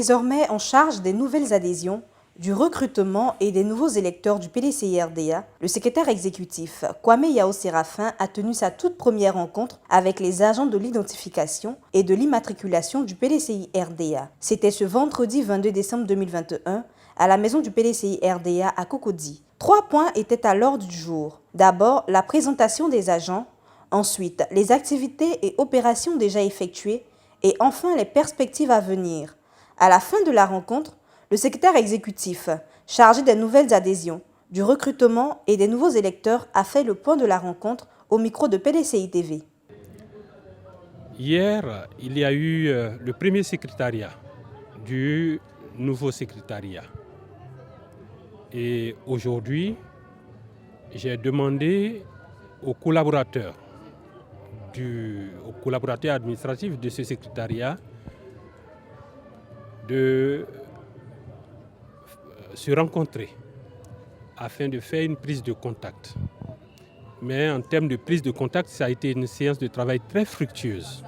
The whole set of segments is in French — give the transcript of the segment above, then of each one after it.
Désormais en charge des nouvelles adhésions, du recrutement et des nouveaux électeurs du PDCI-RDA, le secrétaire exécutif Kwame Yao Séraphin a tenu sa toute première rencontre avec les agents de l'identification et de l'immatriculation du PDCI-RDA. C'était ce vendredi 22 décembre 2021 à la maison du PDCI-RDA à Cocody. 3 points étaient à l'ordre du jour. D'abord, la présentation des agents, ensuite les activités et opérations déjà effectuées et enfin les perspectives à venir. À la fin de la rencontre, le secrétaire exécutif, chargé des nouvelles adhésions, du recrutement et des nouveaux électeurs, a fait le point de la rencontre au micro de PDCI TV. Hier, il y a eu le premier secrétariat du nouveau secrétariat. Et aujourd'hui, j'ai demandé aux collaborateurs administratifs de ce secrétariat de se rencontrer afin de faire une prise de contact. Mais en termes de prise de contact, ça a été une séance de travail très fructueuse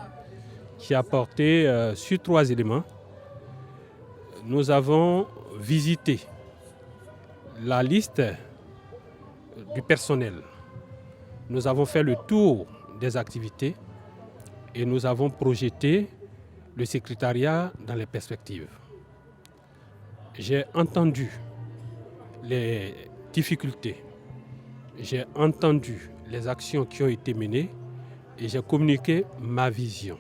qui a porté sur 3 éléments. Nous avons visité la liste du personnel. Nous avons fait le tour des activités et nous avons projeté le secrétariat dans les perspectives. J'ai entendu les difficultés, j'ai entendu les actions qui ont été menées et j'ai communiqué ma vision.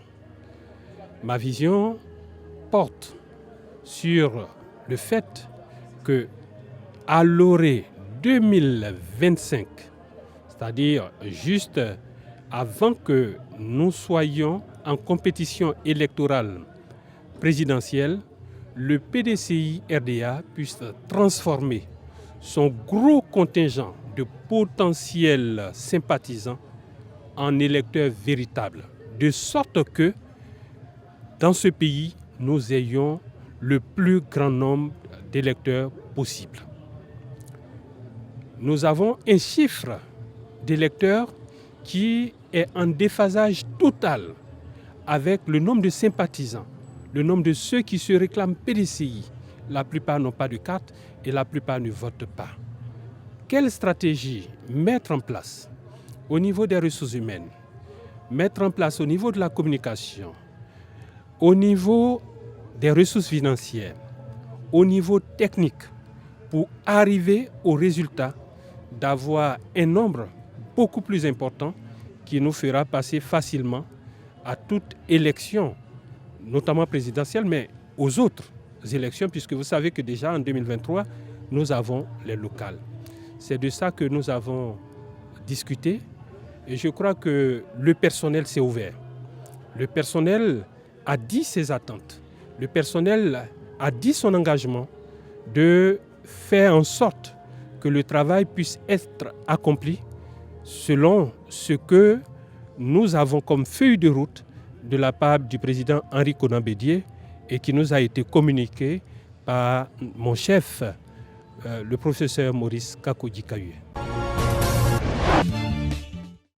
Ma vision porte sur le fait que à l'orée 2025, c'est-à-dire juste avant que nous soyons en compétition électorale présidentielle, le PDCI-RDA puisse transformer son gros contingent de potentiels sympathisants en électeurs véritables, de sorte que dans ce pays, nous ayons le plus grand nombre d'électeurs possible. Nous avons un chiffre d'électeurs qui est en déphasage total avec le nombre de sympathisants, le nombre de ceux qui se réclament PDCI. La plupart n'ont pas de carte et la plupart ne votent pas. Quelle stratégie mettre en place au niveau des ressources humaines, mettre en place au niveau de la communication, au niveau des ressources financières, au niveau technique, pour arriver au résultat d'avoir un nombre beaucoup plus important qui nous fera passer facilement à toute élection, notamment présidentielle, mais aux autres élections, puisque vous savez que déjà en 2023, nous avons les locales. C'est de ça que nous avons discuté et je crois que le personnel s'est ouvert. Le personnel a dit ses attentes. Le personnel a dit son engagement de faire en sorte que le travail puisse être accompli selon ce que nous avons comme feuille de route de la part du président Henri Konan Bédié et qui nous a été communiqué par mon chef, le professeur Maurice Kakodji Kayue.